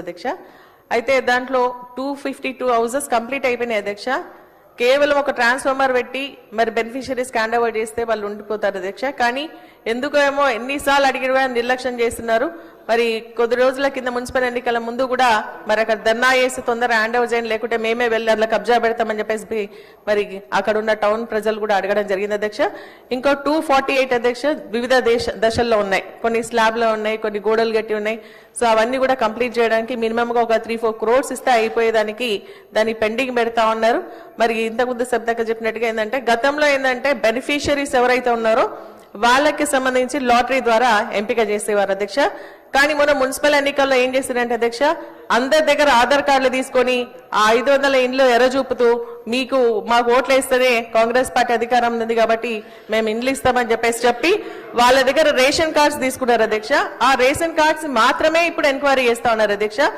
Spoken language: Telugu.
అధ్యక్ష అయితే దాంట్లో 252 హౌసెస్ కంప్లీట్ అయిపోయినాయి అధ్యక్ష. కేవలం ఒక ట్రాన్స్ఫార్మర్ పెట్టి మరి బెనిఫిషరీస్ హ్యాండ్ ఓవర్ చేస్తే వాళ్ళు ఉండిపోతారు అధ్యక్ష. కానీ ఎందుకో ఏమో ఎన్నిసార్లు అడిగినా నిర్లక్ష్యం చేస్తున్నారు. మరి కొద్ది రోజుల కింద మున్సిపల్ ఎన్నికల ముందు కూడా మరి అక్కడ ధర్నా చేసి తొందర హ్యాండ్ ఓవర్ చేయండి, లేకుంటే మేమే వెళ్ళి అట్లా కబ్జా పెడతామని చెప్పేసి మరి అక్కడ ఉన్న టౌన్ ప్రజలు కూడా అడగడం జరిగింది అధ్యక్ష. ఇంకో 248 అధ్యక్ష వివిధ దశల్లో ఉన్నాయి. కొన్ని స్లాబ్ లో ఉన్నాయి, కొన్ని గోడలు గట్టి ఉన్నాయి. సో అవన్నీ కూడా కంప్లీట్ చేయడానికి మినిమం గా ఒక 3-4 crores ఇస్తే అయిపోయేదానికి దాన్ని పెండింగ్ పెడతా ఉన్నారు. మరి ఇంతకుముందు సబ్దాక చెప్పినట్టుగా ఏంటంటే గతంలో ఏంటంటే బెనిఫిషరీస్ ఎవరైతే ఉన్నారో వాళ్ళకి సంబంధించి లాటరీ ద్వారా ఎంపిక చేసేవారు అధ్యక్ష. కానీ మొన్న మున్సిపల్ ఎన్నికల్లో ఏం చేశారంటే అధ్యక్ష, అందరి దగ్గర ఆధార్ కార్డులు తీసుకొని ఆ 500 ఇండ్లు ఎర్రచూపుతూ మాకు ఓట్లు వేస్తేనే కాంగ్రెస్ పార్టీ అధికారం ఉంది కాబట్టి మేము ఇండ్లు ఇస్తామని చెప్పి వాళ్ళ దగ్గర రేషన్ కార్డ్స్ తీసుకున్నారు అధ్యక్ష. ఆ రేషన్ కార్డ్స్ మాత్రమే ఇప్పుడు ఎంక్వైరీ చేస్తా ఉన్నారు అధ్యక్ష.